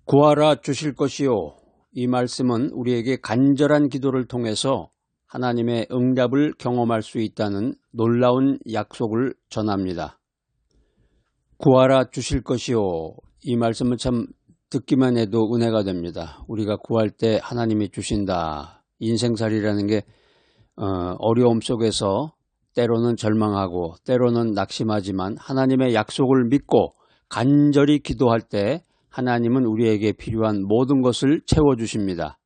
구하라 주실 것이요. 이 말씀은 우리에게 간절한 기도를 통해서 하나님의 응답을 경험할 수 있다는 놀라운 약속을 전합니다. 구하라 주실 것이요. 이 말씀은 참 듣기만 해도 은혜가 됩니다. 우리가 구할 때 하나님이 주신다. 인생살이라는 게 어려움 속에서 때로는 절망하고 때로는 낙심하지만 하나님의 약속을 믿고 간절히 기도할 때 하나님은 우리에게 필요한 모든 것을 채워주십니다.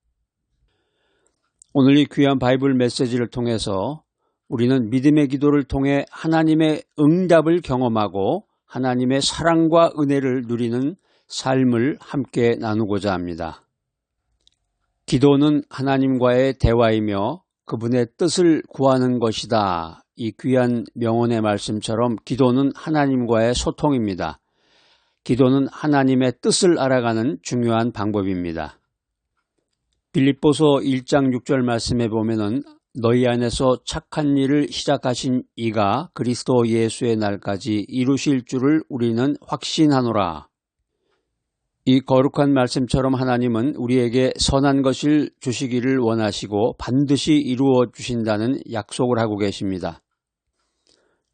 오늘 이 귀한 바이블 메시지를 통해서 우리는 믿음의 기도를 통해 하나님의 응답을 경험하고 하나님의 사랑과 은혜를 누리는 삶을 함께 나누고자 합니다. 기도는 하나님과의 대화이며 그분의 뜻을 구하는 것이다. 이 귀한 명언의 말씀처럼 기도는 하나님과의 소통입니다. 기도는 하나님의 뜻을 알아가는 중요한 방법입니다. 빌립보서 1장 6절 말씀에 보면은 너희 안에서 착한 일을 시작하신 이가 그리스도 예수의 날까지 이루실 줄을 우리는 확신하노라. 이 거룩한 말씀처럼 하나님은 우리에게 선한 것을 주시기를 원하시고 반드시 이루어 주신다는 약속을 하고 계십니다.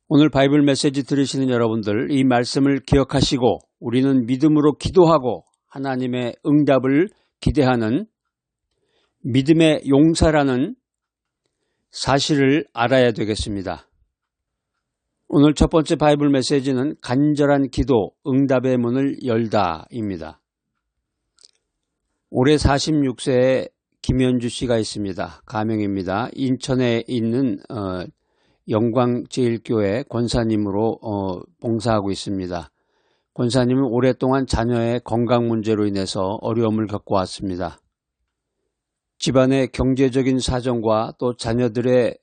오늘 바이블 메시지 들으시는 여러분들, 이 말씀을 기억하시고 우리는 믿음으로 기도하고 하나님의 응답을 기대하는 믿음의 용사라는 사실을 알아야 되겠습니다. 오늘 첫 번째 바이블 메시지는 간절한 기도, 응답의 문을 열다입니다. 올해 46세의 김현주 씨가 있습니다. 가명입니다. 인천에 있는 영광제일교회 권사님으로 봉사하고 있습니다. 권사님은 오랫동안 자녀의 건강 문제로 인해서 어려움을 겪고 왔습니다. 집안의 경제적인 사정과 또 자녀들의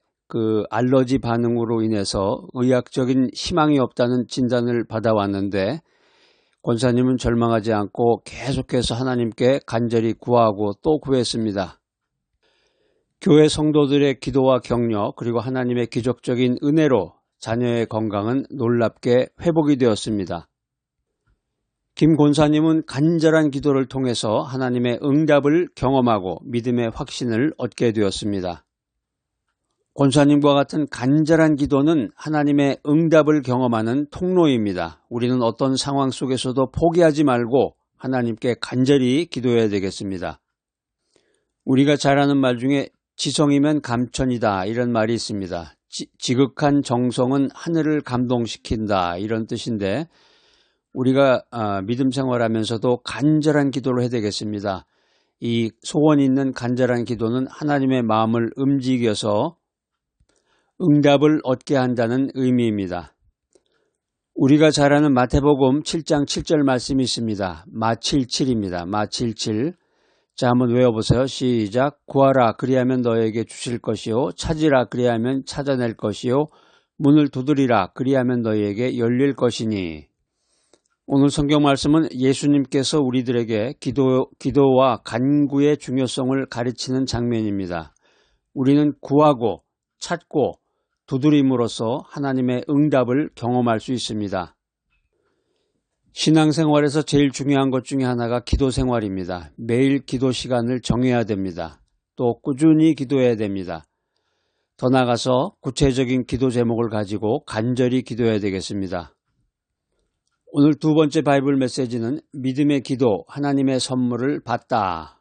알러지 반응으로 인해서 의학적인 희망이 없다는 진단을 받아왔는데 권사님은 절망하지 않고 계속해서 하나님께 간절히 구하고 또 구했습니다. 교회 성도들의 기도와 격려 그리고 하나님의 기적적인 은혜로 자녀의 건강은 놀랍게 회복이 되었습니다. 김 권사님은 간절한 기도를 통해서 하나님의 응답을 경험하고 믿음의 확신을 얻게 되었습니다. 권사님과 같은 간절한 기도는 하나님의 응답을 경험하는 통로입니다. 우리는 어떤 상황 속에서도 포기하지 말고 하나님께 간절히 기도해야 되겠습니다. 우리가 잘 아는 말 중에 지성이면 감천이다 이런 말이 있습니다. 지극한 정성은 하늘을 감동시킨다 이런 뜻인데 우리가 믿음 생활하면서도 간절한 기도를 해야 되겠습니다. 이 소원 있는 간절한 기도는 하나님의 마음을 움직여서 응답을 얻게 한다는 의미입니다. 우리가 잘 아는 마태복음 7장 7절 말씀이 있습니다. 마77입니다. 마77. 자, 한번 외워보세요. 시작. 구하라 그리하면 너에게 주실 것이요 찾으라 그리하면 찾아낼 것이요 문을 두드리라 그리하면 너에게 열릴 것이니. 오늘 성경 말씀은 예수님께서 우리들에게 기도와 간구의 중요성을 가르치는 장면입니다. 우리는 구하고 찾고 두드림으로써 하나님의 응답을 경험할 수 있습니다. 신앙생활에서 제일 중요한 것 중에 하나가 기도 생활입니다. 매일 기도 시간을 정해야 됩니다. 또 꾸준히 기도해야 됩니다. 더 나아가서 구체적인 기도 제목을 가지고 간절히 기도해야 되겠습니다. 오늘 두 번째 바이블 메시지는 믿음의 기도, 하나님의 선물을 받다.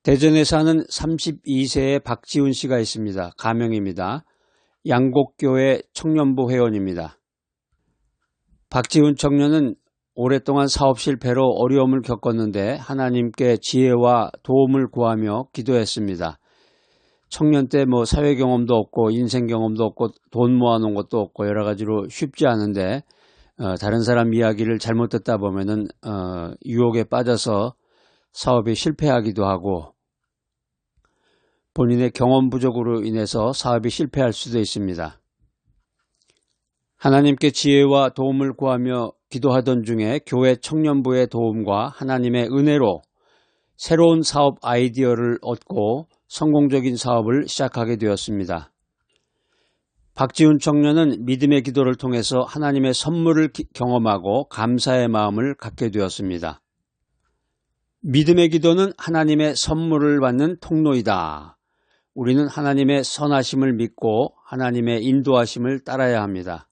대전에 사는 32세의 박지훈 씨가 있습니다. 가명입니다. 양곡교회 청년부 회원입니다. 박지훈 청년은 오랫동안 사업 실패로 어려움을 겪었는데 하나님께 지혜와 도움을 구하며 기도했습니다. 청년 때 사회 경험도 없고 인생 경험도 없고 돈 모아놓은 것도 없고 여러 가지로 쉽지 않은데 다른 사람 이야기를 잘못 듣다 보면은 유혹에 빠져서 사업이 실패하기도 하고 본인의 경험 부족으로 인해서 사업이 실패할 수도 있습니다. 하나님께 지혜와 도움을 구하며 기도하던 중에 교회 청년부의 도움과 하나님의 은혜로 새로운 사업 아이디어를 얻고 성공적인 사업을 시작하게 되었습니다. 박지훈 청년은 믿음의 기도를 통해서 하나님의 선물을 경험하고 감사의 마음을 갖게 되었습니다. 믿음의 기도는 하나님의 선물을 받는 통로이다. 우리는 하나님의 선하심을 믿고 하나님의 인도하심을 따라야 합니다.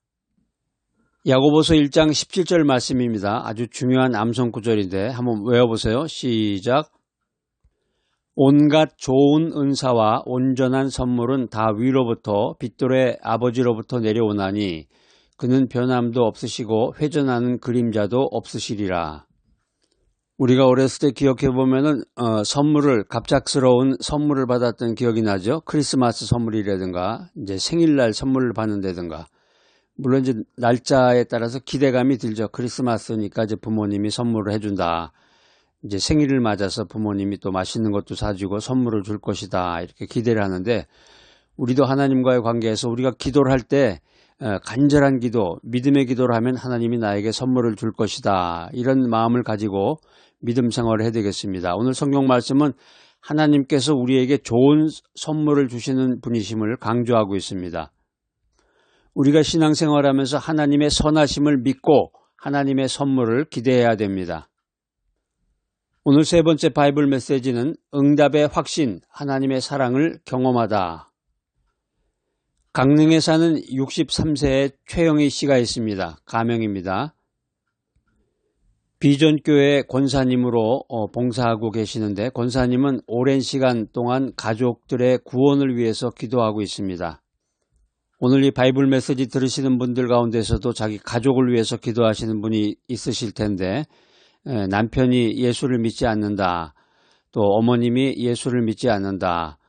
야고보서 1장 17절 말씀입니다. 아주 중요한 암송 구절인데 한번 외워보세요. 시작. 온갖 좋은 은사와 온전한 선물은 다 위로부터 빛돌의 아버지로부터 내려오나니 그는 변함도 없으시고 회전하는 그림자도 없으시리라. 우리가 어렸을 때 기억해보면은 갑작스러운 선물을 받았던 기억이 나죠. 크리스마스 선물이라든가 이제 생일날 선물을 받는다든가. 물론 이제 날짜에 따라서 기대감이 들죠. 크리스마스니까 이제 부모님이 선물을 해준다. 이제 생일을 맞아서 부모님이 또 맛있는 것도 사주고 선물을 줄 것이다. 이렇게 기대를 하는데 우리도 하나님과의 관계에서 우리가 기도를 할 때 간절한 기도, 믿음의 기도를 하면 하나님이 나에게 선물을 줄 것이다. 이런 마음을 가지고 믿음 생활을 해야 되겠습니다. 오늘 성경 말씀은 하나님께서 우리에게 좋은 선물을 주시는 분이심을 강조하고 있습니다. 우리가 신앙생활하면서 하나님의 선하심을 믿고 하나님의 선물을 기대해야 됩니다. 오늘 세 번째 바이블 메시지는 응답의 확신, 하나님의 사랑을 경험하다. 강릉에 사는 63세의 최영희 씨가 있습니다. 가명입니다. 비전교회 권사님으로 봉사하고 계시는데 권사님은 오랜 시간 동안 가족들의 구원을 위해서 기도하고 있습니다. 오늘 이 바이블 메시지 들으시는 분들 가운데서도 자기 가족을 위해서 기도하시는 분이 있으실 텐데 남편이 예수를 믿지 않는다. 또 어머님이 예수를 믿지 않는다.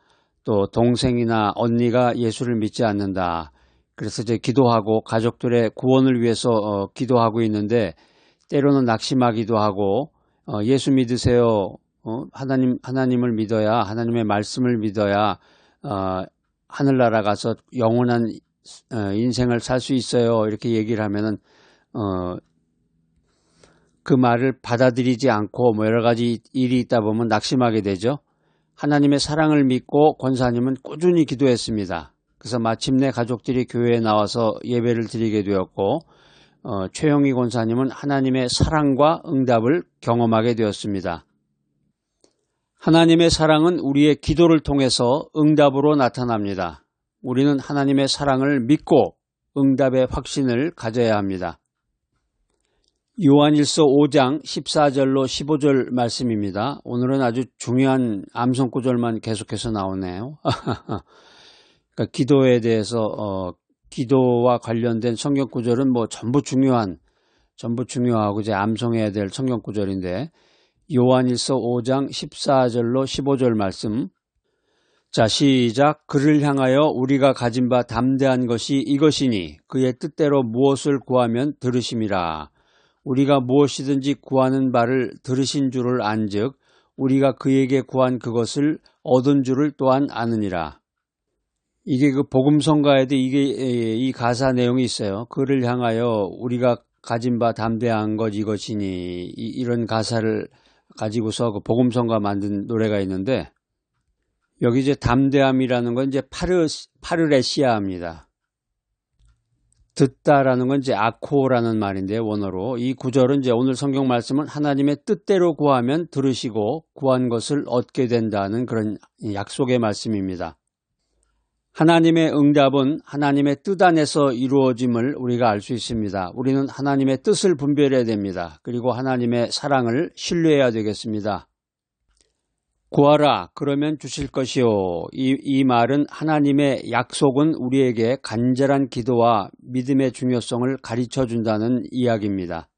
또 동생이나 언니가 예수를 믿지 않는다. 그래서 이제 기도하고 가족들의 구원을 위해서 기도하고 있는데 때로는 낙심하기도 하고 예수 믿으세요. 하나님을 믿어야 하나님의 말씀을 믿어야 하늘나라 가서 영원한 인생을 살 수 있어요. 이렇게 얘기를 하면은 그 말을 받아들이지 않고 뭐 여러 가지 일이 있다 보면 낙심하게 되죠. 하나님의 사랑을 믿고 권사님은 꾸준히 기도했습니다. 그래서 마침내 가족들이 교회에 나와서 예배를 드리게 되었고 최영희 권사님은 하나님의 사랑과 응답을 경험하게 되었습니다. 하나님의 사랑은 우리의 기도를 통해서 응답으로 나타납니다. 우리는 하나님의 사랑을 믿고 응답의 확신을 가져야 합니다. 요한일서 5장 14절로 15절 말씀입니다. 오늘은 아주 중요한 암송 구절만 계속해서 나오네요. 그러니까 기도에 대해서 기도와 관련된 성경 구절은 뭐 전부 중요하고 이제 암송해야 될 성경 구절인데 요한일서 5장 14절로 15절 말씀. 자, 시작. 그를 향하여 우리가 가진 바 담대한 것이 이것이니 그의 뜻대로 무엇을 구하면 들으심이라. 우리가 무엇이든지 구하는 바를 들으신 줄을 안즉 우리가 그에게 구한 그것을 얻은 줄을 또한 아느니라. 이게 그 복음성가에도 이 가사 내용이 있어요. 그를 향하여 우리가 가진 바 담대한 것 이것이니 이런 가사를 가지고서 그 복음성가 만든 노래가 있는데 여기 이제 담대함이라는 건 이제 파르레시아입니다. 듣다라는 건 이제 아코라는 말인데 원어로 이 구절은 이제 오늘 성경 말씀은 하나님의 뜻대로 구하면 들으시고 구한 것을 얻게 된다는 그런 약속의 말씀입니다. 하나님의 응답은 하나님의 뜻 안에서 이루어짐을 우리가 알 수 있습니다. 우리는 하나님의 뜻을 분별해야 됩니다. 그리고 하나님의 사랑을 신뢰해야 되겠습니다. 구하라 그러면 주실 것이요. 이 말은 하나님의 약속은 우리에게 간절한 기도와 믿음의 중요성을 가르쳐 준다는 이야기입니다.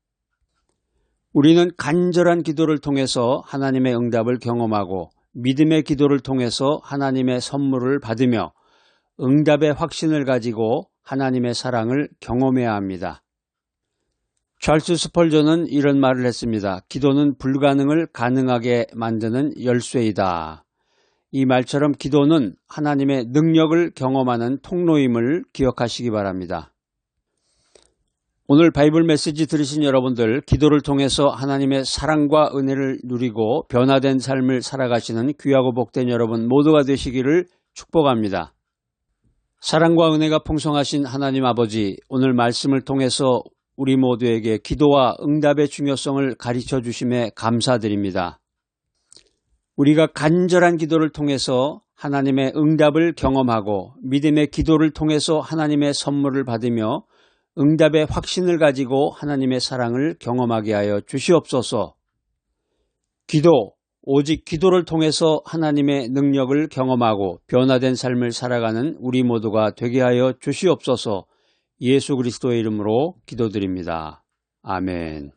우리는 간절한 기도를 통해서 하나님의 응답을 경험하고 믿음의 기도를 통해서 하나님의 선물을 받으며 응답의 확신을 가지고 하나님의 사랑을 경험해야 합니다. 찰스 스펄전은 이런 말을 했습니다. 기도는 불가능을 가능하게 만드는 열쇠이다. 이 말처럼 기도는 하나님의 능력을 경험하는 통로임을 기억하시기 바랍니다. 오늘 바이블 메시지 들으신 여러분들, 기도를 통해서 하나님의 사랑과 은혜를 누리고 변화된 삶을 살아가시는 귀하고 복된 여러분 모두가 되시기를 축복합니다. 사랑과 은혜가 풍성하신 하나님 아버지, 오늘 말씀을 통해서 우리 모두에게 기도와 응답의 중요성을 가르쳐 주심에 감사드립니다. 우리가 간절한 기도를 통해서 하나님의 응답을 경험하고 믿음의 기도를 통해서 하나님의 선물을 받으며 응답의 확신을 가지고 하나님의 사랑을 경험하게 하여 주시옵소서. 기도, 오직 기도를 통해서 하나님의 능력을 경험하고 변화된 삶을 살아가는 우리 모두가 되게 하여 주시옵소서. 예수 그리스도의 이름으로 기도드립니다. 아멘.